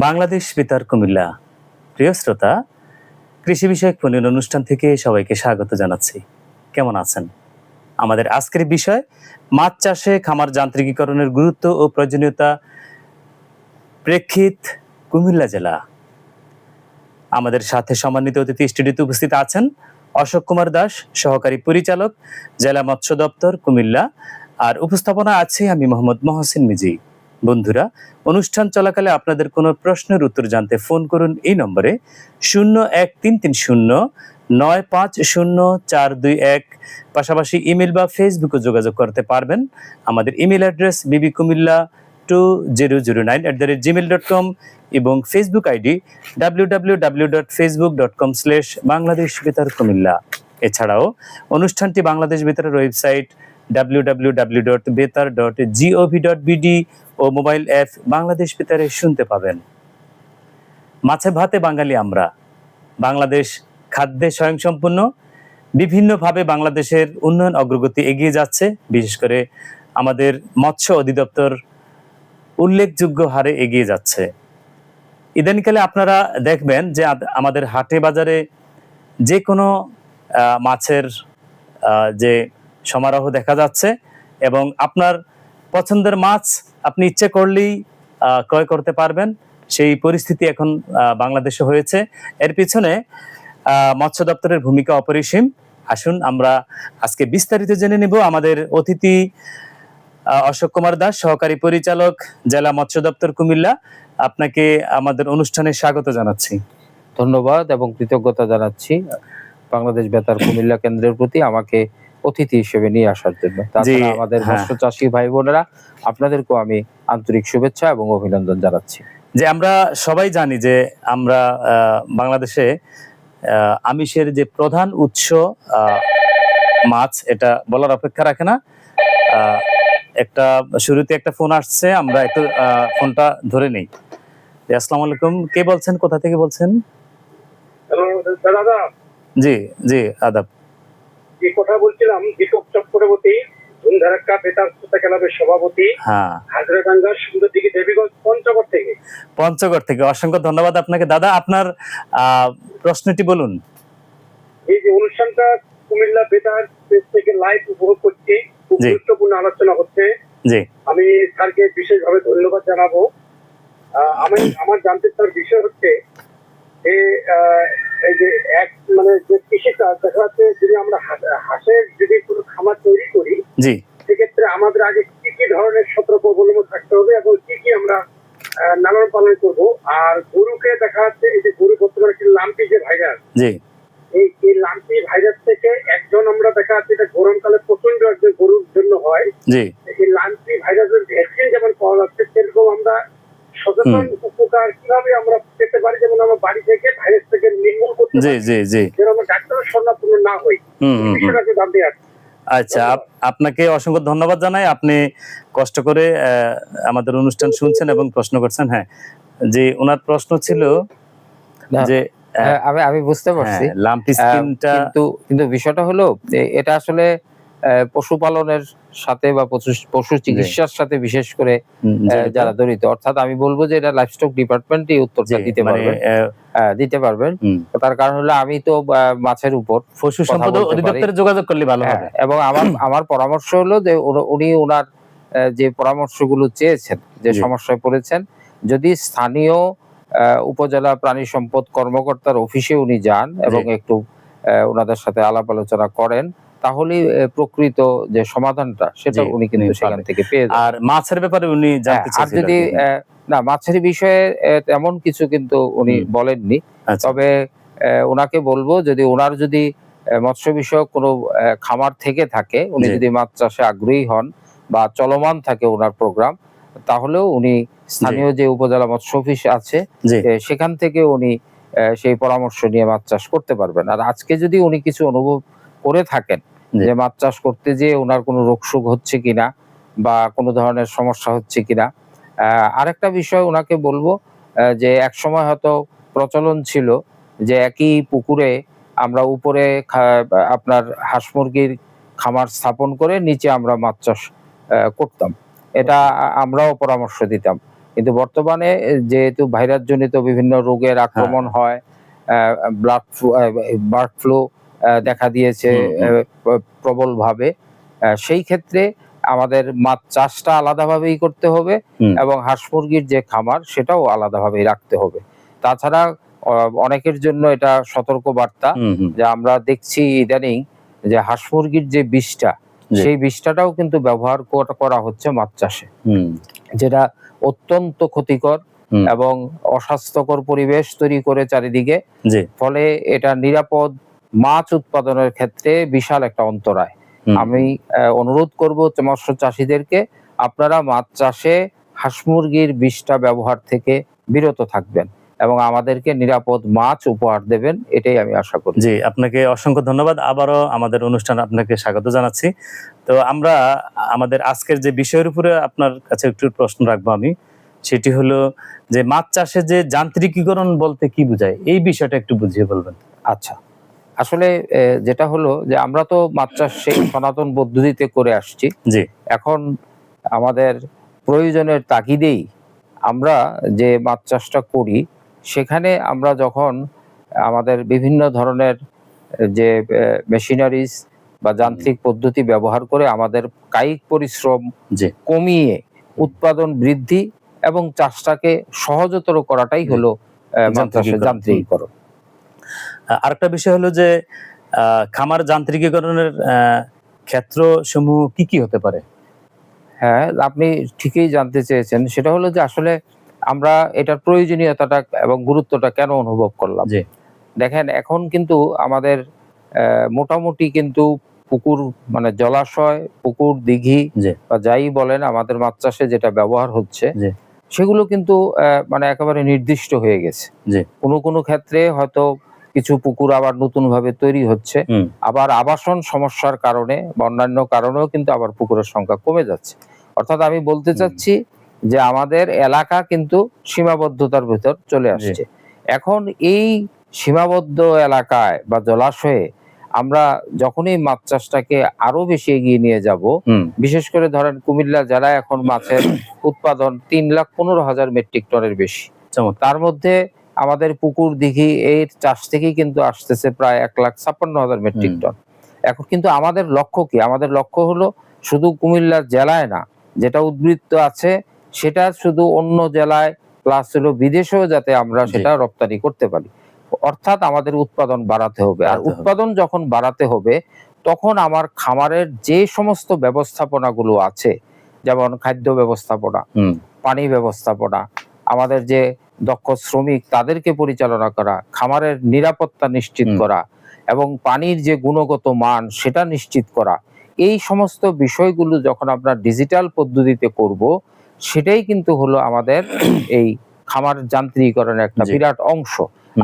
বাংলাদেশ বেতার কুমিল্লা। প্রিয় শ্রোতা, কৃষি বিষয়ক ফোনের অনুষ্ঠান থেকে সবাইকে স্বাগত জানাচ্ছি। কেমন আছেন? আমাদের আজকের বিষয় মাছ চাষে খামার যান্ত্রিকীকরণের গুরুত্ব ও প্রয়োজনীয়তা, প্রেক্ষিত কুমিল্লা জেলা। আমাদের সাথে সম্মানিত অতিথি স্টুডিওতে উপস্থিত আছেন অশোক কুমার দাস, সহকারী পরিচালক, জেলা মৎস্য দপ্তর কুমিল্লা। আর উপস্থাপনা আছে আমি মোহাম্মদ মহসিন মিজি। বন্ধুরা, অনুষ্ঠান চলাকালে আপনাদের কোনো প্রশ্নের উত্তর জানতে ফোন করুন এই নম্বরে 013309504221। পাশাপাশি ইমেল বা ফেসবুকে যোগাযোগ করতে পারবেন। আমাদের ইমেল অ্যাড্রেস bbkumilla2009@gmail.com এবং ফেসবুক আইডি www.facebook.com/বাংলাদেশ বেতার কুমিল্লা। এছাড়াও অনুষ্ঠানটি বাংলাদেশ বেতারের ওয়েবসাইট www.betar.gov.bd ও মোবাইল অ্যাপ বাংলাদেশ বেতারে শুনতে পাবেন। মাছে ভাতে বাঙালি আমরা। বাংলাদেশ খাদ্যে স্বয়ংসম্পূর্ণ। বিভিন্নভাবে বাংলাদেশের উন্নয়ন অগ্রগতি এগিয়ে যাচ্ছে। বিশেষ করে আমাদের মৎস্য অধিদপ্তর উল্লেখযোগ্য হারে এগিয়ে যাচ্ছে। ইদানিংকালে আপনারা দেখবেন যে আমাদের হাটে বাজারে যে কোনো মাছের যে সমারোহ দেখা যাচ্ছে এবং আপনার পছন্দের মাছ আপনি ইচ্ছে করলেই ক্রয় করতে পারবেন। সেই পরিস্থিতি এখন বাংলাদেশে হয়েছে। এর পিছনে মৎস্য দপ্তরের ভূমিকা অপরিসীম। আসুন আমরা আজকে বিস্তারিত জেনে নেব। আমাদের অতিথি অশোক কুমার দাস, সহকারী পরিচালক, জেলা মৎস্য দপ্তর কুমিল্লা। আপনাকে আমাদের অনুষ্ঠানে স্বাগত জানাচ্ছি। ধন্যবাদ এবং কৃতজ্ঞতা জানাচ্ছি বাংলাদেশ বেতার কুমিল্লা কেন্দ্রের প্রতি আমাকে অতিথি হিসেবে নিয়ে আসার জন্য। তাছাড়া আমাদের মৎস্য চাষী ভাই বোনেরা, আপনাদেরকেও আমি আন্তরিক শুভেচ্ছা এবং অভিনন্দন জানাচ্ছি। যে আমরা সবাই জানি যে আমরা বাংলাদেশে আমিষের যে প্রধান উৎস মাছ, এটা বলার অপেক্ষা রাখে না। একটা শুরুতে একটা ফোন আসছে, আমরা একটু ফোনটা ধরে নেই। আসসালামু আলাইকুম, কে বলছেন, কোথা থেকে বলছেন? জি জি, আদাব। যে কথা বলছিলাম, দীপক চক্রবর্তী, ধুমধারাক্কা বেতার শ্রোতা ক্লাবের সভাপতি, হ্যাঁ, হাজরাগাঙ্গা সুন্দরদিঘি দেবীগঞ্জ পঞ্চগড় থেকে। অসংখ্য ধন্যবাদ আপনাকে। দাদা, আপনার প্রশ্নটি বলুন। এই যে অনুষ্ঠানটা কুমিল্লা বেতার থেকে লাইভ উপভোগ করছি, খুব গুরুত্বপূর্ণ আলোচনা হচ্ছে। জি, আমি স্যারকে বিশেষভাবে ধন্যবাদ জানাবো। আমার জানতে চাওয়ার বিষয় হচ্ছে এই যে যে কৃষিকাজ দেখা যাচ্ছে, যদি আমরা হাঁসের যদি কোনো খামার তৈরি করি, জি, সেক্ষেত্রে আমাদের আগে কি কি ধরনের সতর্ক অবলম্বন থাকতে হবে এবং কি কি আমরা লালন পালন করবো। আর গরুকে দেখা যাচ্ছে, এই যে গরু বর্তমানে একটি লাম্পি যে ভাইরাস, জি, এই লাম্পি ভাইরাস থেকে একজন আমরা দেখা যাচ্ছে এটা গরমকালে প্রচন্ড একজন গরুর জন্য হয়। জি, এই লাম্পি ভাইরাসের ভ্যাকসিন যেমন পাওয়া যাচ্ছে, সেরকম আমরা সচেতন উপকার কিভাবে আমরা পেতে পারি, যেমন আমরা বাড়ি থেকে ভাইরাস থেকে নির্মূল করতে পারি, যেন আমরা ডাক্তারের শরণাপন্ন না হই। এই বিষয়টাকে জানতে চাচ্ছি। আচ্ছা, আপনাকে অসংখ্য ধন্যবাদ জানাই। আপনি কষ্ট করে আমাদের অনুষ্ঠান শুনছেন এবং প্রশ্ন করছেন। হ্যাঁ, যে ওনার প্রশ্ন ছিল যে আমি বুঝতে পারছি লাম্পি স্কিনটা, কিন্তু বিষয়টা হলো এটা আসলে পশুপালনের সাথে বা পশু চিকিৎসার সাথে বিশেষ করে যারা জড়িত, অর্থাৎ আমি বলবো যে এটা লাইভস্টক ডিপার্টমেন্টই উত্তরটা দিতে পারবেন। তার কারণ হলো আমি তো মাছের উপর পশু সম্পদ অধিদপ্তরে যোগাযোগ করলে ভালো হবে। এবং আমার পরামর্শ হলো যে উনি ওনার যে পরামর্শগুলো চেয়েছেন, যে সমস্যায় পড়েছেন, যদি স্থানীয় উপজেলা প্রাণী সম্পদ কর্মকর্তার অফিসে উনি যান এবং একটু ওনাদের সাথে আলাপ আলোচনা করেন, তাহলে প্রকৃত যে সমাধানটা সেটা উনি কিন্তু সেখান থেকে পেয়ে যাবেন। আর মাছের ব্যাপারে উনি জানতে চাইছেন। আর যদি না, মাছের বিষয়ে তেমন কিছু কিন্তু উনি বলেননি। তবে ওনাকে বলবো, যদি ওনার যদি মৎস্য বিষয়ক কোনো খামার থেকে থাকে, উনি যদি মাছ চাষে আগ্রহী হন বা চলমান থাকে ওনার প্রোগ্রাম, তাহলেও উনি স্থানীয় যে উপজেলা মৎস্য অফিস আছে সেখান থেকে উনি সেই পরামর্শ নিয়ে মাছ চাষ করতে পারবেন। আর আজকে যদি উনি কিছু অনুভব করে থাকেন যে মাছ চাষ করতে যেয়ে ওনার কোনো রোগশোক হচ্ছে কিনা বা কোনো ধরনের সমস্যা হচ্ছে কিনা, আরেকটা বিষয় ওনাকে বলবো যে এক সময় হয়তো প্রচলন ছিল যে একই পুকুরে আমরা উপরে আপনার হাঁস মুরগির খামার স্থাপন করে নিচে আমরা মাছ চাষ করতাম। এটা আমরাও পরামর্শ দিতাম, কিন্তু বর্তমানে যেহেতু ভাইরাস জনিত বিভিন্ন রোগের আক্রমণ হয়, বার্ড ফ্লু দেখা দিয়েছে প্রবলভাবে, সেই ক্ষেত্রে আমাদের মাছ চাষটা আলাদাভাবেই করতে হবে এবং হাঁস মুরগির যে খামার সেটাও আলাদাভাবেই রাখতে হবে। তাছাড়া অনেকের জন্য এটা সতর্ক বার্তা যে আমরা দেখছি ইদানিং যে হাঁস মুরগির যে বিষটা, সেই বিষটাও কিন্তু ব্যবহার করা হচ্ছে মাছ চাষে, যেটা অত্যন্ত ক্ষতিকর এবং অস্বাস্থ্যকর পরিবেশ তৈরি করে চারিদিকে। ফলে এটা নিরাপদ মাছ উৎপাদনের ক্ষেত্রে বিশাল একটা অন্তরায়। আমি অনুরোধ করব মৎস্য চাষীদেরকে, আপনারা মাছ চাষে হাঁস মুরগির বিষটা ব্যবহার থেকে বিরত থাকবেন এবং আমাদেরকে নিরাপদ মাছ উপহার দেবেন, এটাই আমি আশা করি। জি, আপনাকে অসংখ্য ধন্যবাদ। আবারও আমাদের অনুষ্ঠানে আপনাকে স্বাগত জানাচ্ছি। তো আমরা আমাদের আজকের যে বিষয়ের উপরে আপনার কাছে একটু প্রশ্ন রাখবো আমি, সেটি হলো যে মাছ চাষে যে যান্ত্রিকীকরণ বলতে কি বোঝায়, এই বিষয়টা একটু বুঝিয়ে বলবেন। আচ্ছা, আসলে যেটা হলো যে আমরা তো মাছ চাষ সেই সনাতন পদ্ধতিতে করে আসছি। জি, এখন আমাদের প্রয়োজনের তাগিদেই আমরা যে মাছ চাষটা করি, সেখানে আমরা যখন আমাদের বিভিন্ন ধরনের যে মেশিনারিজ বা যান্ত্রিক পদ্ধতি ব্যবহার করে আমাদের কায়িক পরিশ্রম কমিয়ে উৎপাদন বৃদ্ধি এবং চাষটাকে সহজতর করাটাই হলো মাছ চাষের যান্ত্রিকীকরণ। আরেকটা বিষয় হলো যে খামার যান্ত্রিকীকরণের ক্ষেত্র সমূহ কি কি হতে পারে? হ্যাঁ, আপনি ঠিকই জানতে চেয়েছেন। সেটা হলো যে আসলে আমরা এটার প্রয়োজনীয়তাটা এবং গুরুত্বটা কেন অনুভব করলাম। দেখেন, এখন কিন্তু আমাদের মোটামুটি কিন্তু পুকুর, মানে জলাশয়, পুকুর, দিঘি বা যাই বলেন, আমাদের মাছ চাষে যেটা ব্যবহার হচ্ছে সেগুলো কিন্তু মানে একেবারে নির্দিষ্ট হয়ে গেছে। কোনো কোনো ক্ষেত্রে হয়তো কিছু পুকুর আবার নতুন ভাবে তৈরি হচ্ছে, আবার আবাসন সমস্যার কারণে বা অন্যান্য কারণেও কিন্তু আবার পুকুরের সংখ্যা কমে যাচ্ছে। অর্থাৎ আমি বলতে চাচ্ছি যে আমাদের এলাকা কিন্তু সীমাবদ্ধতার ভিতর চলে আসছে। এখন এই সীমাবদ্ধ এলাকায় বা জলাশয়ে আমরা যখনই মাছ চাষটাকে আরো বেশি এগিয়ে নিয়ে যাব, বিশেষ করে ধরেন কুমিল্লা জেলায় এখন মাছের উৎপাদন 3,15,000 মেট্রিক টনের বেশি। তার মধ্যে আমাদের পুকুর, দিঘি এর চাষ থেকেই কিন্তু আসতেছে প্রায় 1,56,000 মেট্রিক টন। এখন কিন্তু আমাদের লক্ষ্য কি? আমাদের লক্ষ্য হলো শুধু কুমিল্লা জেলায় না, যেটা উদ্বৃত্ত আছে সেটা শুধু অন্য জেলায় প্লাস হলো বিদেশেও যাতে আমরা সেটা রপ্তানি করতে পারি। অর্থাৎ আমাদের উৎপাদন বাড়াতে হবে। আর উৎপাদন যখন বাড়াতে হবে, তখন আমার খামারের যে সমস্ত ব্যবস্থাপনাগুলো আছে, যেমন খাদ্য ব্যবস্থাপনা, পানি ব্যবস্থাপনা, আমাদের যে দক্ষ শ্রমিক তাদেরকে পরিচালনা করা, খামারের নিরাপত্তা নিশ্চিত করা এবং পানির যে গুণগত মান সেটা নিশ্চিত করা, এই সমস্ত বিষয়গুলো যখন আমরা ডিজিটাল পদ্ধতিতে করব, সেটাই কিন্তু হলো আমাদের এই খামার যান্ত্রিকীকরণের একটা বিরাট অংশ।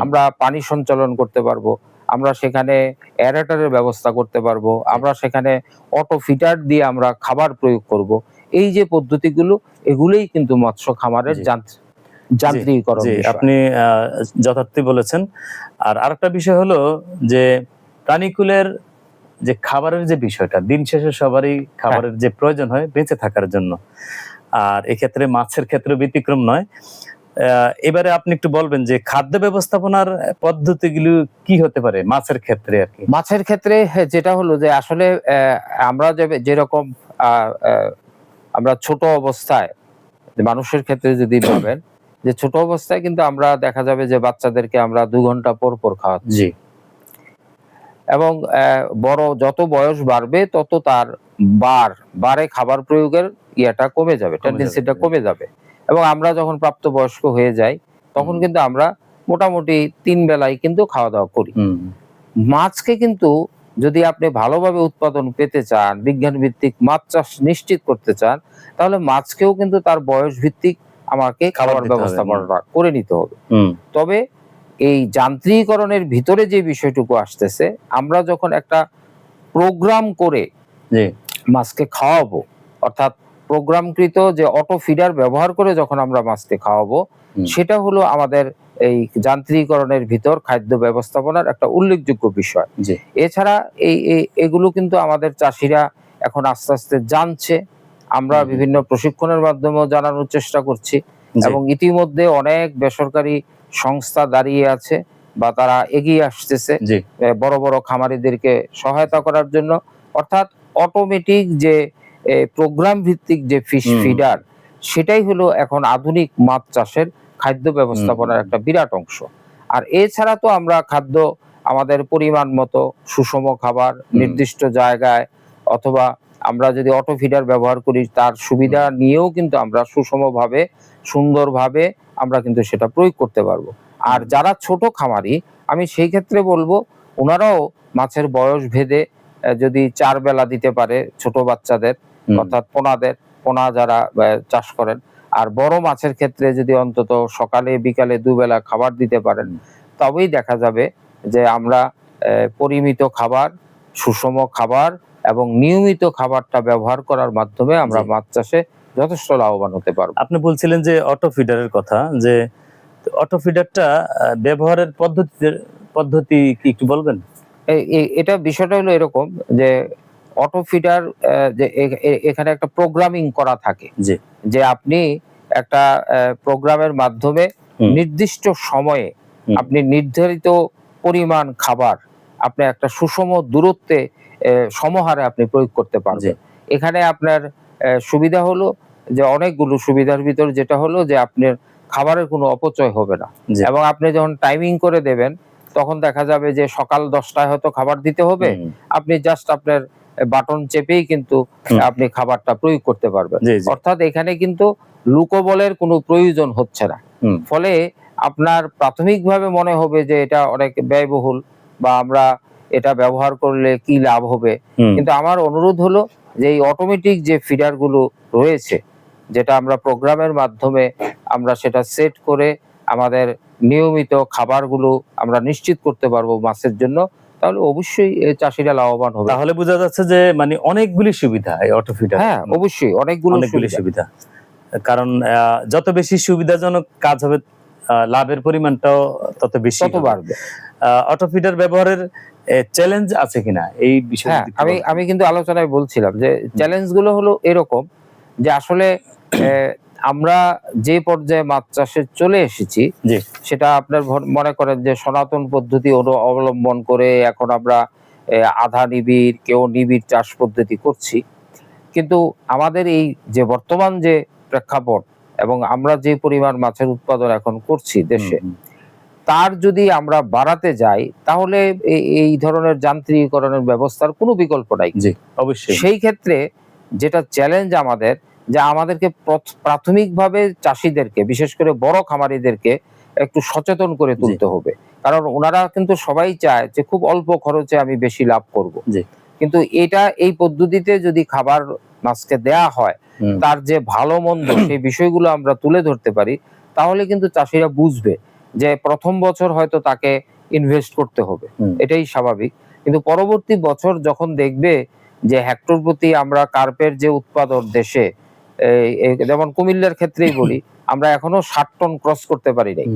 আমরা পানি সঞ্চালন করতে পারবো, আমরা সেখানে অ্যারেটরের ব্যবস্থা করতে পারবো, আমরা সেখানে অটো ফিটার দিয়ে আমরা খাবার প্রয়োগ করব। এই যে পদ্ধতিগুলো, এগুলোই কিন্তু মৎস্য খামারের যান্ত্রিকীকরণ। আপনি যথার্থই বলেছেন। আর আরেকটা বিষয় হলো যে প্রাণীকুলের যে খাবারের যে বিষয়টা, দিন শেষে সবারই খাবারের যে প্রয়োজন হয় বেঁচে থাকার জন্য, আর এক্ষেত্রে মাছের ক্ষেত্রে ব্যতিক্রম নয়। এবারে আপনি একটু বলবেন যে খাদ্য ব্যবস্থাপনার পদ্ধতিগুলো কি হতে পারে মাছের ক্ষেত্রে আর কি? মাছের ক্ষেত্রে যেটা হলো যে আসলে আমরা যেরকম আমরা ছোট অবস্থায়, মানুষের ক্ষেত্রে যদি ভাবেন যে ছোট অবস্থায় কিন্তু আমরা দেখা যাবে যে বাচ্চাদেরকে আমরা 2 ঘন্টা পর পর খাওয়াচ্ছি, এবং বড় যত বয়স বাড়বে তত তার বারে খাবার প্রয়োগের ইয়েটা কমে যাবে, টেন্ডেন্সিটা কমে যাবে। এবং আমরা যখন প্রাপ্তবয়স্ক হয়ে যাই, তখন কিন্তু আমরা মোটামুটি 3 বেলায় কিন্তু খাওয়া দাওয়া করি। মাছকে কিন্তু যদি আপনি ভালোভাবে উৎপাদন পেতে চান, বিজ্ঞান ভিত্তিক মাছ চাষ নিশ্চিত করতে চান, তাহলে মাছকেও কিন্তু তার বয়স ভিত্তিক আমাকে খাবার ব্যবস্থাপনা করে নিতে হবে। তবে এই যান্ত্রিকীকরণের ভিতরে যে বিষয়টুকু আসতেছে, আমরা যখন একটা প্রোগ্রাম করে মাছকে খাওয়াবো, অর্থাৎ প্রোগ্রামকৃত যে অটো ফিডার ব্যবহার করে যখন আমরা মাছকে খাওয়াবো, সেটা হলো আমাদের এই যান্ত্রিকীকরণের ভিতর খাদ্য ব্যবস্থাপনার একটা উল্লেখযোগ্য বিষয়। এছাড়া এগুলো কিন্তু আমাদের চাষিরা এখন আস্তে আস্তে জানছে, আমরা বিভিন্ন প্রশিক্ষণের মাধ্যমেও জানানোর চেষ্টা করছি। এবং ইতিমধ্যে অনেক বেসরকারি সংস্থা দাঁড়িয়ে আছে বা তারা এগিয়ে আসতেছে জি বড় বড় খামারিদেরকে সহায়তা করার জন্য। অর্থাৎ অটোমেটিক যে প্রোগ্রাম ভিত্তিক যে ফিশ ফিডার, সেটাই হলো এখন আধুনিক মাছ চাষের খাদ্য ব্যবস্থাপনার একটা বিরাট অংশ। আর এছাড়া তো আমরা খাদ্য আমাদের পরিমাণ মতো সুষম খাবার নির্দিষ্ট জায়গায়, অথবা আমরা যদি অটো ফিডার ব্যবহার করি তার সুবিধা নিয়েও কিন্তু আমরা সুষমভাবে সুন্দরভাবে আমরা কিন্তু সেটা প্রয়োগ করতে পারবো। আর যারা ছোট খামারি, আমি সেই ক্ষেত্রে বলবো ওনারাও মাছের বয়স ভেদে যদি 4 বেলা দিতে পারে ছোট বাচ্চাদের, অর্থাৎ পোনা যারা চাষ করেন, আর বড় মাছের ক্ষেত্রে যদি অন্তত সকালে বিকালে 2 বেলা খাবার দিতে পারেন, তবেই দেখা যাবে যে আমরা পরিমিত খাবার, সুষম খাবার এবং নিয়মিত খাবারটা ব্যবহার করার মাধ্যমে আমরা মাছ চাষে যথেষ্ট লাভবান হতে পারবো। আপনি বলছিলেন যে অটো ফিডারের কথা, যে অটো ফিডারটা ব্যবহারের পদ্ধতি কি একটু বলবেন? এটা বিষয়টা হলো এরকম যে অটো ফিডার, যে এখানে একটা প্রোগ্রামিং করা থাকে, যে আপনি একটা প্রোগ্রামের মাধ্যমে নির্দিষ্ট সময়ে আপনি নির্ধারিত পরিমাণ খাবার আপনি একটা সুষম দূরত্বে সমহারে আপনি প্রয়োগ করতে পারবেন। এখানে আপনার সুবিধা হলো যে অনেকগুলো সুবিধার ভিতর যেটা হলো যে আপনার খাবারের কোনো অপচয় হবে না, এবং আপনি যখন টাইমিং করে দেবেন তখন দেখা যাবে যে সকাল 10টায় হয়তো খাবার দিতে হবে, আপনি জাস্ট আপনার বাটন চেপেই কিন্তু আপনি খাবারটা প্রয়োগ করতে পারবেন। অর্থাৎ এখানে কিন্তু লুকোবলের কোনো প্রয়োজন হচ্ছে না। ফলে আপনার প্রাথমিকভাবে মনে হবে যে এটা অনেক ব্যয়বহুল বা আমরা এটা ব্যবহার করলে কি লাভ হবে, কিন্তু আমার অনুরোধ হলো যে এই অটোমেটিক যে ফিডার গুলো রয়েছে, যেটা আমরা প্রোগ্রামের মাধ্যমে আমরা সেটা সেট করে আমাদের নিয়মিত খাবারগুলো আমরা নিশ্চিত করতে পারবো মাছের জন্য, তাহলে অবশ্যই চাষিরা লাভবান হবে। তাহলে বোঝা যাচ্ছে যে মানে অনেকগুলি সুবিধা এই অটো ফিডার। হ্যাঁ, অবশ্যই অনেকগুলি সুবিধা, কারণ যত বেশি সুবিধাজনক কাজ হবে লাভের পরিমাণটাও তত বেশি বাড়বে। অটো ফিডার ব্যবহারের চ্যালেঞ্জ আছে কিনা এই বিষয়ে? আমি কিন্তু আলোচনায় বলছিলাম যে চ্যালেঞ্জ গুলো হলো এরকম যে আসলে আমরা যে পর্যায়ে মাছ চাষে চলে এসেছি, সেটা আপনার মনে করেন যে সনাতন পদ্ধতি অবলম্বন করে এখন আমরা আধা নিবিড়, কেউ নিবিড় চাষ পদ্ধতি করছি। কিন্তু আমাদের এই যে বর্তমান যে প্রেক্ষাপট এবং আমরা যে পরিমাণ মাছের উৎপাদন এখন করছি দেশে, তার যদি আমরা বাড়াতে যাই তাহলে এই ধরনের যান্ত্রিকীকরণের ব্যবস্থার কোনো বিকল্প নাই। অবশ্যই সেই ক্ষেত্রে যেটা চ্যালেঞ্জ আমাদের, যে আমাদেরকে প্রাথমিকভাবে চাষিদেরকে, বিশেষ করে বড় খামারিদেরকে একটু সচেতন করে তুলতে হবে, কারণ ওনারা কিন্তু সবাই চায় যে খুব অল্প খরচে আমি বেশি লাভ করব। কিন্তু এই পদ্ধতিতে যদি খাবার মাছকে দেয়া হয়, তার যে ভালো মন্দ সেই বিষয়গুলো আমরা তুলে ধরতে পারি, তাহলে কিন্তু চাষিরা বুঝবে যে প্রথম বছর হয়তো তাকে ইনভেস্ট করতে হবে, এটাই স্বাভাবিক। কিন্তু পরবর্তী বছর যখন দেখবে যে হেক্টর প্রতি আমরা কার্পের যে উৎপাদন দেশে, যেমন কুমিল্লার ক্ষেত্রেই বলি, আমরা এখনো 60 টন ক্রস করতে পারি নাই,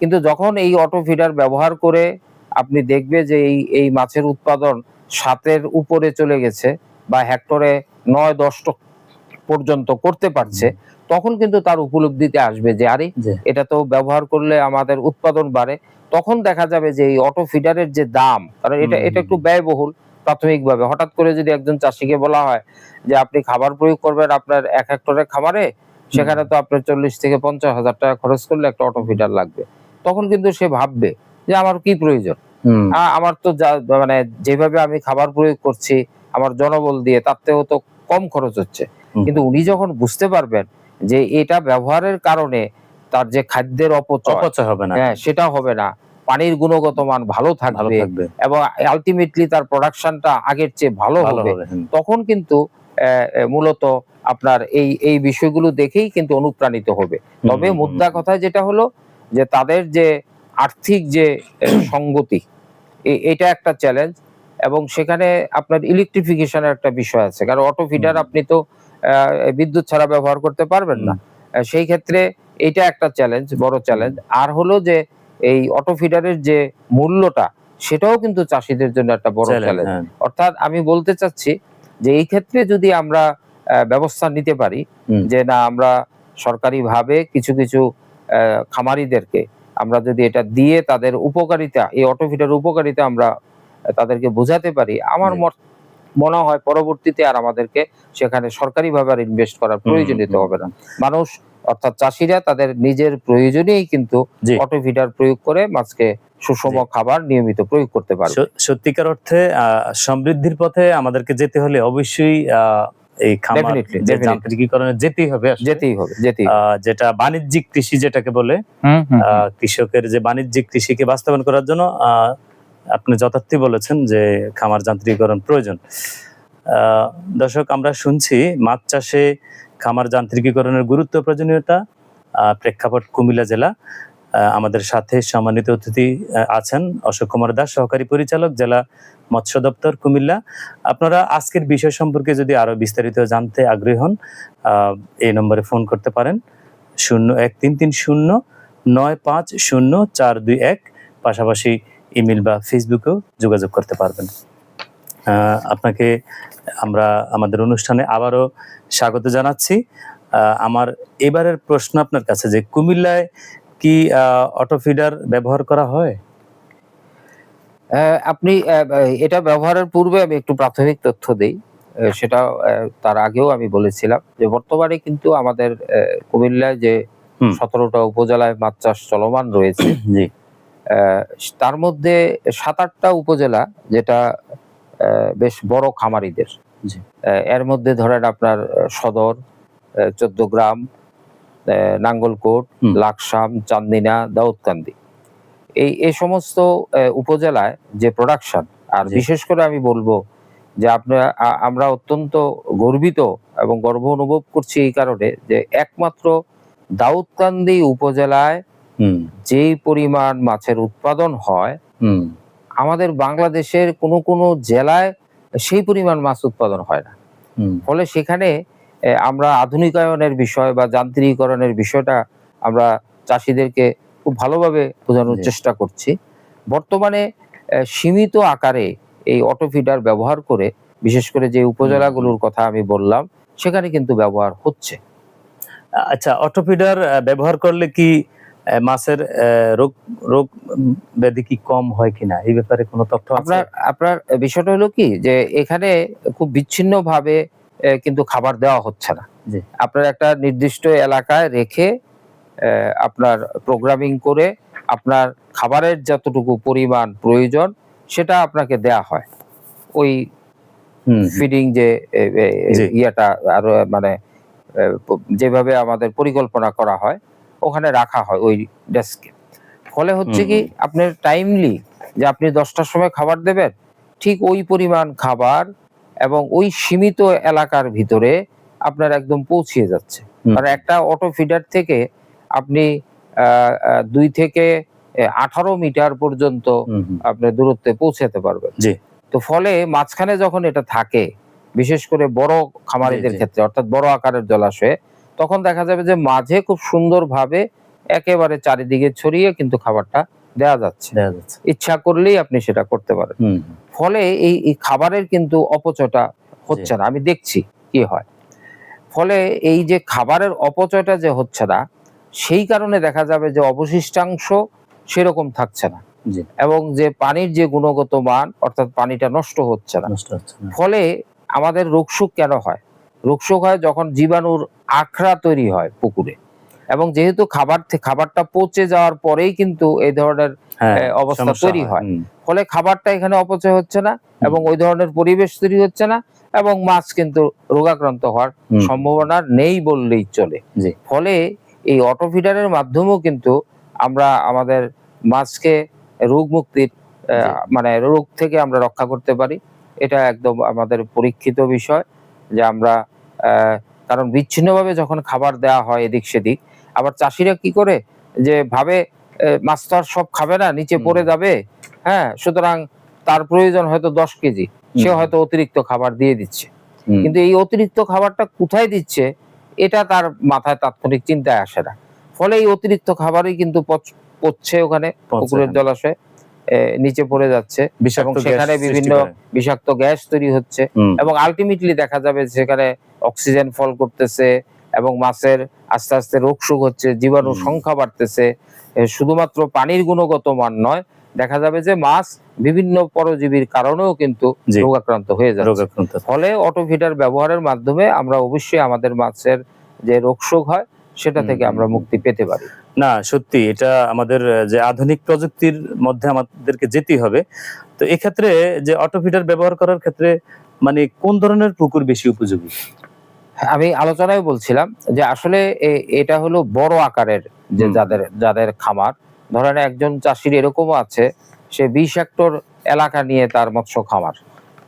কিন্তু যখন এই অটো ফিডার ব্যবহার করে আপনি দেখবে যে এই মাছের উৎপাদন 7-এর উপরে চলে গেছে বা হেক্টরে 9-10 টন পর্যন্ত করতে পারছে, তখন কিন্তু তার উপলব্ধিতে আসবে যে আরে এটা তো ব্যবহার করলে আমাদের উৎপাদন বাড়ে। তখন দেখা যাবে যে এই অটো ফিডারের যে দাম, কারণ এটা একটু ব্যয়বহুল প্রাথমিকভাবে। হঠাৎ করে যদি একজন চাষিকে বলা হয় যে আপনি খাবার প্রয়োগ করবেন আপনার 1 হেক্টরের খামারে, সেখানে তো আপনার 40 থেকে 50 হাজার টাকা খরচ করলে একটা অটো ফিডার লাগবে, তখন কিন্তু সে ভাববে যে আমার কি প্রয়োজন, আমার তো মানে যেভাবে আমি খাবার প্রয়োগ করছি আমার জনবল দিয়ে, তার থেকেও তো কম খরচ হচ্ছে। কিন্তু উনি যখন বুঝতে পারবেন যে এটা ব্যবহারের কারণে তার যে খাদ্যের অপচয় হবে না, সেটা হবে না, পানির গুণগত মান ভালো থাকবে এবং আলটিমেটলি তার প্রোডাকশনটা আগের চেয়ে ভালো হবে, তখন কিন্তু মূলত আপনার এই বিষয়গুলো দেখেই কিন্তু অনুপ্রাণিত হবে। তবে মুদ্রা কথা যেটা হলো যে তাদের যে আর্থিক যে সঙ্গতি, এটা একটা চ্যালেঞ্জ, এবং সেখানে আপনার ইলেকট্রিফিকেশনের একটা বিষয় আছে, কারণ অটো ফিডার আপনি তো বিদ্যুৎ ছাড়া ব্যবহার করতে পারবেন না। সেই ক্ষেত্রে এটা একটা চ্যালেঞ্জ, বড় চ্যালেঞ্জ। আর হলো যে এই অটো ফিডারের যে মূল্যটা, সেটাও কিন্তু চাষিদের জন্য একটা বড় চ্যালেঞ্জ। অর্থাৎ আমি বলতে চাচ্ছি যে এই ক্ষেত্রে যদি আমরা ব্যবস্থা নিতে পারি যে না আমরা সরকারিভাবে কিছু কিছু খামারিদেরকে আমরা যদি এটা দিয়ে তাদের উপকারিতা, এই অটো ফিডার উপকারিতা আমরা তাদেরকে বোঝাতে পারি, আমার মনে হয় পরবর্তীতে আর আমাদেরকে সেখানে সরকারিভাবে আর ইনভেস্ট করার প্রয়োজনীয়তা হবে না। মানুষ অর্থাৎ চাষিরা তাদের নিজের প্রয়োজনেই কিন্তু অটো ফিডার প্রয়োগ করে মাছকে সুষম খাবার নিয়মিত প্রয়োগ করতে পারবে। সত্যিকার অর্থে সমৃদ্ধির পথে আমাদেরকে যেতে হলে অবশ্যই এই খামার যান্ত্রিকীকরণে যেতেই হবে। যেটা বাণিজ্যিক কৃষি যেটাকে বলে, কৃষকের যে বাণিজ্যিক কৃষিকে বাস্তবায়ন করার জন্য আপনি যথার্থই বলেছেন যে খামার যান্ত্রিকীকরণ প্রয়োজন। দর্শক, আমরা শুনছি মাছ চাষে খামার যান্ত্রিকীকরণের গুরুত্ব, প্রয়োজনীয়তা, প্রেক্ষাপট কুমিল্লা জেলা। আমাদের সাথে সম্মানিত অতিথি আছেন অশোক কুমার দাস, সহকারী পরিচালক, জেলা মৎস্য দপ্তর, কুমিল্লা। আপনারা আজকের বিষয় সম্পর্কে যদি আরো বিস্তারিত জানতে আগ্রহী হন, এই নম্বরে ফোন করতে পারেন 013309500421। পাশাপাশি ইমেল বা ফেসবুকেও যোগাযোগ করতে পারবেন। আপনাকে আমরা আমাদের অনুষ্ঠানে আবারও স্বাগত জানাচ্ছি। আমার এবারের প্রশ্ন আপনার কাছে, যে কুমিল্লায় কি অটো ফিডার ব্যবহার করা হয়? আপনি এটা ব্যবহারের পূর্বে আমি একটু প্রাথমিক তথ্য দেই। সেটা তার আগেও আমি বলেছিলাম যে বর্তমানে কিন্তু আমাদের কুমিল্লায় যে 17টা উপজেলায় মাছ চাষ চলমান রয়েছে, তার মধ্যে 7-8টা উপজেলা যেটা বেশ বড় খামারিদের। এর মধ্যে ধরেন আপনার সদর, 14 গ্রাম, নাঙ্গলকোট, লাকসাম, চান্দিনা, দাউদকান্দি, এই সমস্ত উপজেলায় যে প্রোডাকশন, আর বিশেষ করে আমি বলবো যে আমরা অত্যন্ত গর্বিত এবং গর্ব অনুভব করছি এই কারণে যে একমাত্র দাউদকান্দি উপজেলায় যেই পরিমাণ মাছের উৎপাদন হয়, আমাদের বাংলাদেশের কোনো জেলায় সেই পরিমাণ মাছ উৎপাদন হয় না। ফলে সেখানে আমরা আধুনিকায়নের বিষয় বা যান্ত্রিকীকরণের বিষয়টা আমরা চাষিদেরকে খুব ভালোভাবে বোঝানোর চেষ্টা করছি। বর্তমানে সীমিত আকারে এই অটো ফিডার ব্যবহার করে, বিশেষ করে যে উপজেলাগুলোর কথা আমি বললাম, সেখানে কিন্তু ব্যবহার হচ্ছে। আচ্ছা, অটো ফিডার ব্যবহার করলে কি মাছের রোগ ব্যাধি কি কম হয় কিনা, এই ব্যাপারে কোনো তথ্য আছে? আপনার বিষয়টা হলো কি, যে এখানে খুব বিচ্ছিন্নভাবে কিন্তু খাবার দেওয়া হচ্ছে না। আপনার একটা নির্দিষ্ট এলাকায় রেখে আপনার প্রোগ্রামিং করে আপনার খাবারের যতটুকু পরিমাণ প্রয়োজন সেটা আপনাকে দেয়া হয়। ওই ফিডিং যে ইয়েটা আর মানে যেভাবে আমাদের পরিকল্পনা করা হয় ওখানে রাখা হয় ওই ডেস্কে। ফলে হচ্ছে কি, আপনার টাইমলি যে আপনি 10টার সময় খাবার দেবেন, ঠিক ওই পরিমাণ খাবার এবং ওই সীমিত এলাকার ভিতরে আপনার একদম পৌঁছিয়ে যাচ্ছে। কারণ একটা অটো ফিডার থেকে আপনি 2 থেকে 18 মিটার পর্যন্ত আপনার দূরত্বে পৌঁছাতে পারবেন। তো ফলে মাঝখানে যখন এটা থাকে, বিশেষ করে বড় খামারিদের ক্ষেত্রে, অর্থাৎ বড় আকারের জলাশয়ে, তখন দেখা যাবে যে মাঝে খুব সুন্দরভাবে একেবারে চারিদিকে ছড়িয়ে কিন্তু খাবারটা দেওয়া যাচ্ছে। ইচ্ছা করলেই আপনি সেটা করতে পারেন। ফলে এই খাবারের কিন্তু অপচয়টা হচ্ছে না। আমি দেখছি কি হয়। ফলে এই যে খাবারের অপচয়টা যে হচ্ছে না, সেই কারণে দেখা যাবে যে অবশিষ্টাংশ সেরকম থাকছে না, এবং যে পানির যে গুণগত মান, অর্থাৎ পানিটা নষ্ট হচ্ছে না। ফলে আমাদের রোগশোক কেন হয়? রোগশোক হয় যখন জীবাণুর আখড়া তৈরি হয় পুকুরে, এবং যেহেতু খাবারটা পচে যাওয়ার পরেই কিন্তু এই ধরনের অবস্থা তৈরি হয়। ফলে খাবারটা এখানে অপচয় হচ্ছে না, এবং ওই ধরনের পরিবেশ তৈরি হচ্ছে না, এবং মাছ কিন্তু রোগাক্রান্ত হওয়ার সম্ভাবনা নেই বললেই চলে। ফলে এই অটো ফিডারের মাধ্যমেও কিন্তু আমরা আমাদের মাছকে রোগ মুক্তির মানে রোগ থেকে আমরা রক্ষা করতে পারি। এটা একদম আমাদের পরীক্ষিত বিষয় যে আমরা, কারণ বিচ্ছিন্নভাবে যখন খাবার দেওয়া হয় এদিক সেদিক, আবার চাষিরা কি করে যে ভাবে মাছ তো আর সব খাবে না, নিচে পড়ে যাবে, হ্যাঁ, সুতরাং তার প্রয়োজন হয়তো 10 কেজি, সে হয়তো অতিরিক্ত খাবার দিয়ে দিচ্ছে। কিন্তু এই অতিরিক্ত খাবারটা কোথায় দিচ্ছে এটা তার মাথায় তাৎক্ষণিক চিন্তায় আসে না। ফলে এই অতিরিক্ত খাবারই কিন্তু পচছে ওখানে পুকুরের জলাশয়ে, নিচে পড়ে যাচ্ছে, এবং সেখানে বিভিন্ন বিষাক্ত গ্যাস তৈরি হচ্ছে, এবং আলটিমেটলি দেখা যাবে সেখানে অক্সিজেন ফল করতেছে, এবং মাছের আস্তে আস্তে রোগশোক হচ্ছে, জীবাণু সংখ্যা বাড়তেছে, শুধুমাত্র পানির গুণগত মান নয়, দেখা যাবে যে মাছ বিভিন্ন পরজীবীর কারণেও কিন্তু জি। রোগাক্রান্ত হয়ে যাচ্ছে। রোগাক্রান্ত। ফলে অটো ফিডার ব্যবহারের মাধ্যমে আমরা অবশ্যই আমাদের মাছের যে রোগশোক হয় সেটা থেকে আমরা মুক্তি পেতে পারি। না, সত্যি এটা আমাদের যে আধুনিক প্রযুক্তির মধ্যে আমাদেরকে যেতেই হবে। তো এক্ষেত্রে যে অটো ফিডার ব্যবহার করার ক্ষেত্রে মানে কোন ধরনের পুকুর বেশি উপযোগী? আমি আলোচনায় বলছিলাম যে আসলে এটা হলো বড় আকারের যে যাদের খামার, ধরেন একজন চাষির এরকমও আছে, সে 20 হেক্টর এলাকা নিয়ে তার মৎস্য খামার,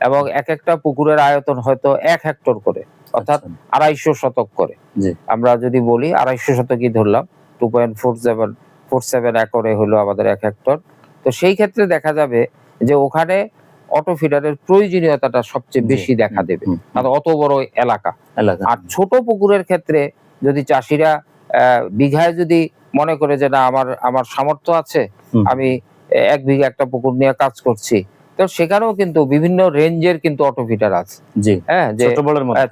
এবং এক একটা পুকুরের আয়তন হয়তো 1 হেক্টর করে, অর্থাৎ 250 শতক করে। জি। আমরা যদি বলি 250 শতকই ধরলাম, 2.47 একরে হলো আমাদের 1 হেক্টর। তো সেই ক্ষেত্রে দেখা যাবে যে ওখানে অটো ফিডারের প্রয়োজনীয়তাটা সবচেয়ে বেশি দেখা দেবে, কারণ অত বড় এলাকা। আর ছোট পুকুরের ক্ষেত্রে যদি চাষিরা বিঘায় যদি মনে করে যে না আমার সামর্থ্য আছে, আমি 1 বিঘা একটা পুকুর নিয়ে কাজ করছি, তো সেখানেও কিন্তু বিভিন্ন রেঞ্জের কিন্তু অটো ফিডার আছে। জি। হ্যাঁ, যে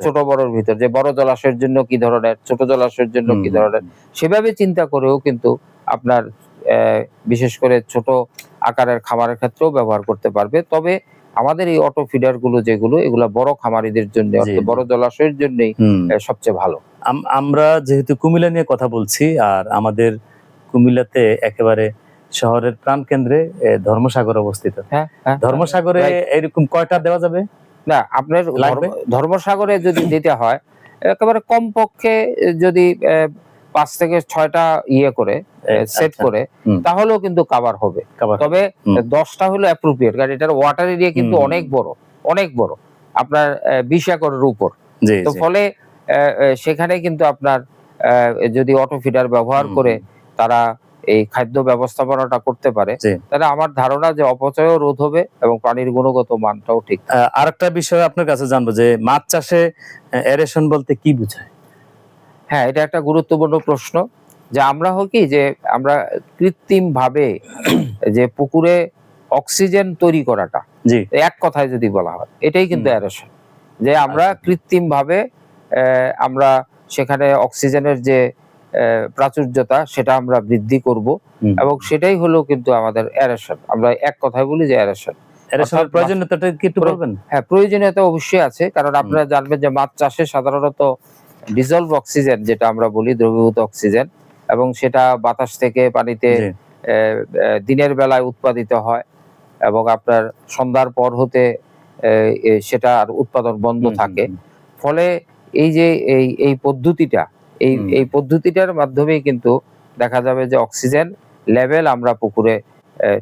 ছোট বড়র ভিতর, যে বড় জলাশয়ের জন্য কি ধরনের, ছোট জলাশয়ের জন্য কি ধরনের, সেভাবে চিন্তা করেও কিন্তু আপনার বিশেষ করে ছোট আকারের খামারের ক্ষেত্রেও ব্যবহার করতে পারবে। তবে আমাদের এই অটো ফিডার গুলো যেগুলো, এগুলা বড় খামারিদের জন্য, অর্থাৎ বড় জলাশয়ের জন্যই সবচেয়ে ভালো। আমরা যেহেতু কুমিল্লা নিয়ে কথা বলছি, আর আমাদের কুমিল্লাতে একেবারে শহরের প্রাণকেন্দ্রে ধর্মসাগর অবস্থিত। ধর্মসাগরে এরকম কয়টা দেওয়া যাবে? না, আপনার ধর্মসাগরে যদি দিতে হয়, একেবারে কমপক্ষে যদি 5 থেকে 6টা ইয়ে করে সেট করে, তাহলেও কিন্তু কভার হবে। তবে 10টা হলো অ্যাপ্রোপ্রিয়েট, কারণ এটার ওয়াটার এরিয়া কিন্তু অনেক বড়, আপনার 20 একরের উপর। তো ফলে সেখানে কিন্তু আপনার যদি অটো ফিডার ব্যবহার করে তারা এই খাদ্য ব্যবস্থাপনাটা করতে পারে, তাহলে আমার ধারণা যে অপচয়ও রোধ হবে এবং পানির গুণগত মানটাও ঠিক। আরেকটা বিষয় আপনার কাছে জানবো যে মাছ চাষে এরেশন বলতে কি বোঝায়? হ্যাঁ, এটা একটা গুরুত্বপূর্ণ প্রশ্ন। যে আমরা হয় কি, যে আমরা কৃত্রিম ভাবে যে পুকুরে অক্সিজেন তৈরি করাটা, এক কথায় যদি বলা হয়, এটাই কিন্তু এরেশন। যে আমরা কৃত্রিম ভাবে আমরা সেখানে অক্সিজেনের যে প্রাচুর্যতা সেটা আমরা বৃদ্ধি করব, এবং সেটাই হলো কিন্তু আমাদের এরেশন। আমরা এক কথায় বলি যে এরেশন। এরেশনের প্রয়োজনীয়তাটা কি একটু বলবেন? হ্যাঁ, প্রয়োজনীয়তা অবশ্যই আছে, কারণ আপনারা জানবেন যে মাছ চাষে সাধারণত ডিজলভ অক্সিজেন, যেটা আমরা বলি দ্রবীভূত অক্সিজেন, এবং সেটা বাতাস থেকে পানিতে দিনের বেলায় উৎপাদিত হয়, এবং আপনার সন্ধ্যার পর হতে সেটার উৎপাদন বন্ধ থাকে। ফলে এই যে এই পদ্ধতিটার মাধ্যমেই কিন্তু দেখা যাবে যে অক্সিজেন লেভেল আমরা পুকুরে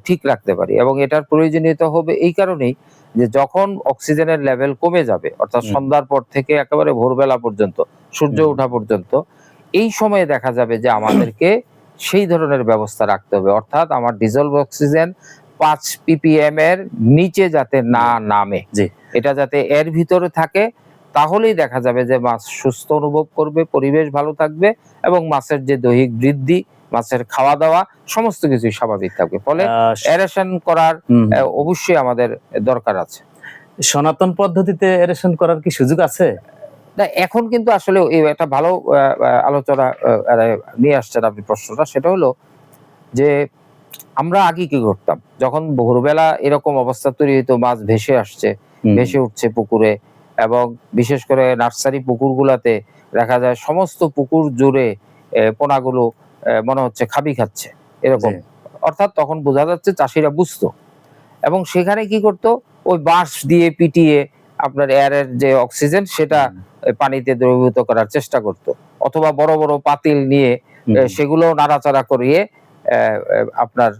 ঠিক রাখতে পারি। এবং এটার প্রয়োজনীয়তা হবে এই কারণেই যে যখন অক্সিজেনের লেভেল কমে যাবে, অর্থাৎ সন্ধ্যার পর থেকে একেবারে ভোরবেলা পর্যন্ত, সূর্য ওঠা পর্যন্ত, এই সময়ে দেখা যাবে যে আমাদেরকে সেই ধরনের ব্যবস্থা রাখতে হবে, অর্থাৎ আমার ডিজলভ অক্সিজেন 5 ppm এর নিচে যাতে না নামে, এটা যাতে এর ভিতরে থাকে, তাহলেই দেখা যাবে যে মাছ সুস্থ অনুভব করবে, পরিবেশ ভালো থাকবে, এবং মাছের যে দৈহিক বৃদ্ধি, মাছের খাওয়া দাওয়া, সমস্ত কিছুই স্বাভাবিক থাকবে। ফলে এরেশন করার অবশ্যই আমাদের দরকার আছে। সনাতন পদ্ধতিতে এরেশন করার কি সুযোগ আছে? না, এখন কিন্তু আসলে একটা ভালো আলোচনা নিয়ে আসছেন আপনি প্রশ্নটা। সেটা হলো যে আমরা আগে কি করতাম, যখন ভোরবেলা এরকম অবস্থা তৈরি হইতো, মাছ ভেসে আসছে, ভেসে উঠছে পুকুরে, এবং বিশেষ করে নার্সারি পুকুরগুলাতে দেখা যায় সমস্ত পুকুর জুড়ে পোনাগুলো মনে হচ্ছে খাবি খাচ্ছে এরকম, অর্থাৎ তখন বোঝা যাচ্ছে চাষিরা বুঝতো, এবং সেখানে কি করতো, ওই বাঁশ দিয়ে পিটিয়ে আপনার এয়ারের যে অক্সিজেন সেটা পানিতে দ্রবীভূত করার চেষ্টা করতো, অথবা বড় বড় পাতিল নিয়ে সেগুলো নাড়াচাড়া করিয়ে আপনার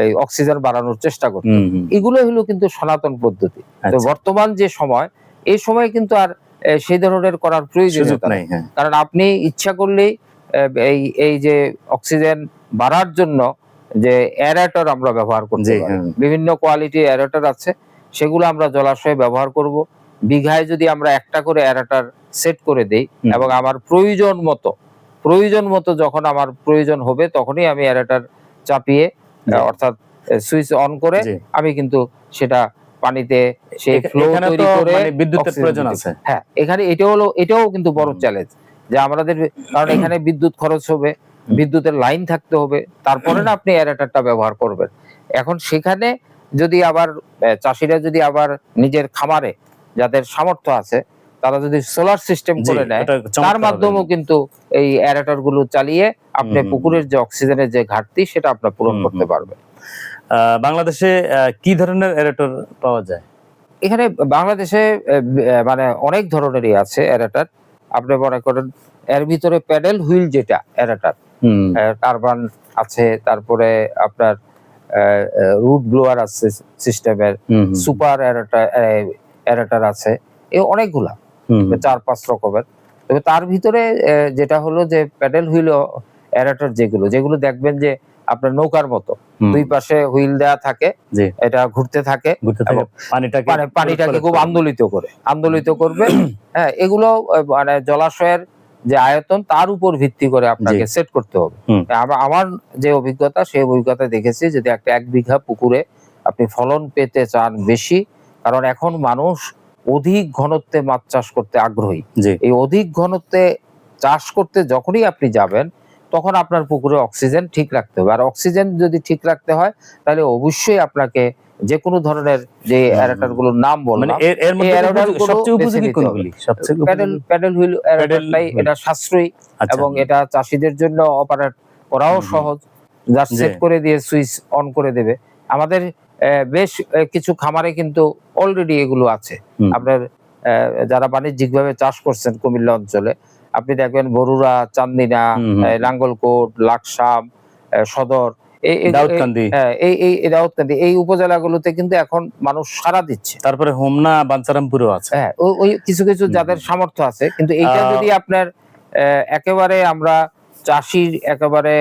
এই অক্সিজেন বাড়ানোর চেষ্টা করতো। এগুলো হলো কিন্তু সনাতন পদ্ধতি। তো বর্তমান যে সময়, এই সময় কিন্তু আর সেই ধরনের করার প্রয়োজনীয়তা নেই, কারণ আপনি ইচ্ছা করলেই এই যে অক্সিজেন বাড়ার জন্য যে এয়ারেটর আমরা ব্যবহার করতে পারি, বিভিন্ন কোয়ালিটির এয়ারেটর আছে, সেগুলো আমরা জলাশয়ে ব্যবহার করব। বিঘায় যদি আমরা একটা করে এয়ারেটর সেট করে দেই, এবং আমার প্রয়োজন মতো যখন আমার প্রয়োজন হবে, তখনই আমি এয়ারেটর চাপিয়ে, অর্থাৎ সুইচ অন করে আমি কিন্তু সেটা পানিতে সেই ফ্লো তৈরি করে, মানে বিদ্যুতের প্রয়োজন আছে। হ্যাঁ, এখানে এটাও কিন্তু বড় চ্যালেঞ্জ, যে আমাদের, কারণ এখানে বিদ্যুৎ খরচ হবে, বিদ্যুতের লাইন থাকতে হবে, তারপরে না আপনি এরেটারটা ব্যবহার করবেন। এখন সেখানে যদি আবার চাষিরা যদি আবার নিজের খামারে যাদের সামর্থ্য আছে তারা যদি সোলার সিস্টেম জি, করে নেয়, এটা চমৎকার তার হবে। মাধ্যমেও কিন্তু এই এরেটর গুলো চালিয়ে আপনি পুকুরের যে অক্সিজেনের যে ঘাটতি সেটা আপনার পূরণ করতে পারবেন। বাংলাদেশে কি ধরনের এরেটর পাওয়া যায়? এখানে বাংলাদেশে মানে অনেক ধরনেরই আছে এরেটার। আপনি মনে করেন এর ভিতরে প্যাডেল হুইল যেটা এরেটার, টারবান আছে, তারপরে আপনার রুট ব্লোয়ার আছে সিস্টেমের, সুপার এরেটার আছে, এই অনেকগুলা 4-5 রকমের। তবে তার ভিতরে যেটা হলো যে প্যাডেল হুইল এরেটার যেগুলো দেখবেন যে আপনার নৌকার মতো দুই পাশে হুইল দেওয়া থাকে, জি, এটা ঘুরতে থাকে এবং পানিটাকে খুব আন্দোলিত করবে। হ্যাঁ, এগুলো মানে জলাশয়ের যে আয়তন তার উপর ভিত্তি করে আপনাকে সেট করতে হবে। আমার যে অভিজ্ঞতা, সেই অভিজ্ঞতা দেখেছি যদি একটা 1 বিঘা পুকুরে আপনি ফলন পেতে চান বেশি, কারণ এখন মানুষ অধিক ঘনত্বে মাছ চাষ করতে আগ্রহী। এই অধিক ঘনত্বে চাষ করতে যখনই আপনি যাবেন তখন আপনার পুকুরে অক্সিজেন ঠিক রাখতে হবে। আর অক্সিজেন যদি ঠিক রাখতে হয় তাহলে অবশ্যই আপনাকে যে কোনো ধরনের যে এরেটার গুলোর নাম বললাম, এর মধ্যে সবচেয়ে উপযোগী কোনগুলি? সবচেয়ে প্যাডেল হুইল এরেটারটাই এটা সাশ্রয়ী এবং এটা চাষীদের জন্য অপারেট করাও সহজ। জাস্ট সেট করে দিয়ে সুইচ অন করে দেবে। আমাদের বেশ কিছু খামারে কিন্তু অলরেডি এগুলো আছে। আপনার যারা বাণিজ্যিকভাবে চাষ করছেন কুমিল্লা অঞ্চলে, আপনি দেখবেন বরুড়া, চান্দিনা, নাঙ্গলকোট, লাকসাম, সদর, দাউদকান্দি, এই উপজেলাগুলোতে কিন্তু এখন মানুষ সাড়া দিচ্ছে। তারপরে হোমনা, বাঞ্ছারামপুরও আছে। হ্যাঁ, ওই কিছু কিছু যাদের সামর্থ্য আছে। কিন্তু এইটা যদি আপনার একেবারে আমরা চাষির একেবারে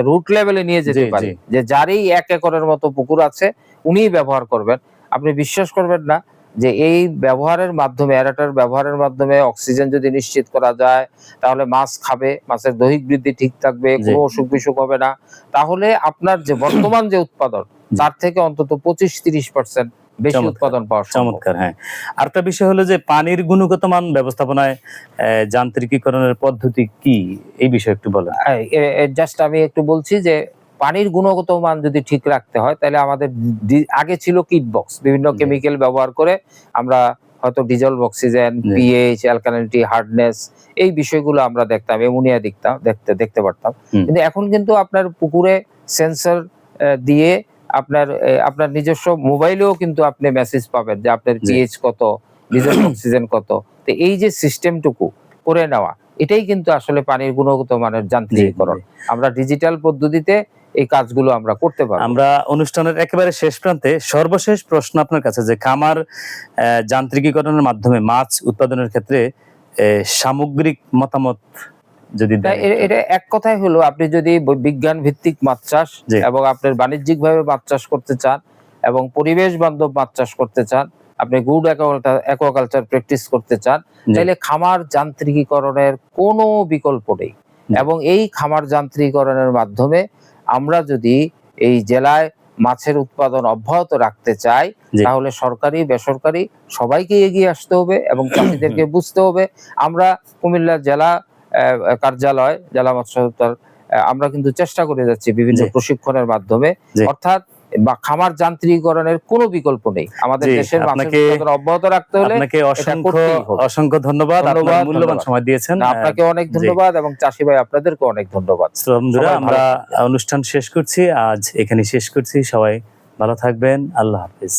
রুট লেভেলে নিয়ে যেতে পারি, যে যারই 1 একরের মতো পুকুর আছে উনিই ব্যবহার করবেন, আপনি বিশ্বাস করবেন না যে এই ব্যবহারের মাধ্যমে, এরেটার ব্যবহারের মাধ্যমে অক্সিজেন যদি নিশ্চিত করা যায় তাহলে মাছ খাবে, মাছের দৈহিক বৃদ্ধি ঠিক থাকবে, কোনো অসুখ বিসুখ হবে না। তাহলে আপনার যে বর্তমান যে উৎপাদন তার থেকে অন্তত 25-30% বেশি উৎপাদন পাওয়া সম্ভব। চমৎকার। হ্যাঁ, আরেকটা বিষয় হলো যে পানির গুণগত মান ব্যবস্থাপনায় যান্ত্রিকীকরণের পদ্ধতি কি, এই বিষয়ে একটু বলেন। জাস্ট আমি একটু বলছি যে পানির গুণগত মান যদি ঠিক রাখতে হয় তাহলে আমাদের আগে ছিল কিট বক্স, বিভিন্ন কেমিক্যাল ব্যবহার করে আমরা হয়তো dissolved oxygen, pH, alkalinity, hardness, এই বিষয়গুলো আমরা দেখতাম, অ্যামোনিয়া দেখতে পারতাম। কিন্তু এখন কিন্তু আপনার পুকুরে সেন্সর দিয়ে আপনার নিজস্ব মোবাইলেও কিন্তু আপনি মেসেজ পাবেন যে আপনার পিএইচ কত, ডিজলভ অক্সিজেন কত। তো এই যে সিস্টেমটুকু করে নেওয়া, এটাই কিন্তু আসলে পানির গুণগত মানের যান্ত্রিকীকরণ। আমরা ডিজিটাল পদ্ধতিতে এই কাজগুলো আমরা করতে পারবো। আমরা অনুষ্ঠানের একেবারে শেষ প্রান্তে সর্বশেষ প্রশ্ন আপনার কাছে, যে খামার যান্ত্রিকীকরণের মাধ্যমে মাছ উৎপাদনের ক্ষেত্রে সামগ্রিক মতামত যদি দেন। এটা এক কথায় হলো, আপনি যদি বিজ্ঞান ভিত্তিক মাছ চাষ এবং আপনার বাণিজ্যিক ভাবে মাছ চাষ করতে চান এবং পরিবেশ বান্ধব মাছ চাষ করতে চান, আপনি গুড অ্যাকোয়াকালচার প্র্যাকটিস করতে চান, তাহলে খামার যান্ত্রিকীকরণের কোনো বিকল্প নেই। এবং এই খামার যান্ত্রিকীকরণের মাধ্যমে আমরা যদি এই জেলায় মাছের উৎপাদন অব্যাহত রাখতে চাই তাহলে সরকারি বেসরকারি সবাইকে এগিয়ে আসতে হবে এবং চাষিদেরকে বুঝতে হবে। আমরা কুমিল্লা জেলা কার্যালয়, জেলা মৎস্য দপ্তর, আমরা কিন্তু চেষ্টা করে যাচ্ছি বিভিন্ন প্রশিক্ষণের মাধ্যমে, অর্থাৎ খামার যান্ত্রিকীকরণের কোনো বিকল্প নেই। আমাদের দেশের মাছের উৎপাদন অব্যাহত রাখতে হলে আপনাকে অসংখ্য ধন্যবাদ, আপনার মূল্যবান সময় দিয়েছেন। আপনাকে অনেক ধন্যবাদ এবং চাষি ভাই আপনাদেরকে অনেক ধন্যবাদ। বন্ধুরা, আমরা অনুষ্ঠান শেষ করছি, আজ এখানে শেষ করছি। সবাই ভালো থাকবেন, আল্লাহ হাফেজ।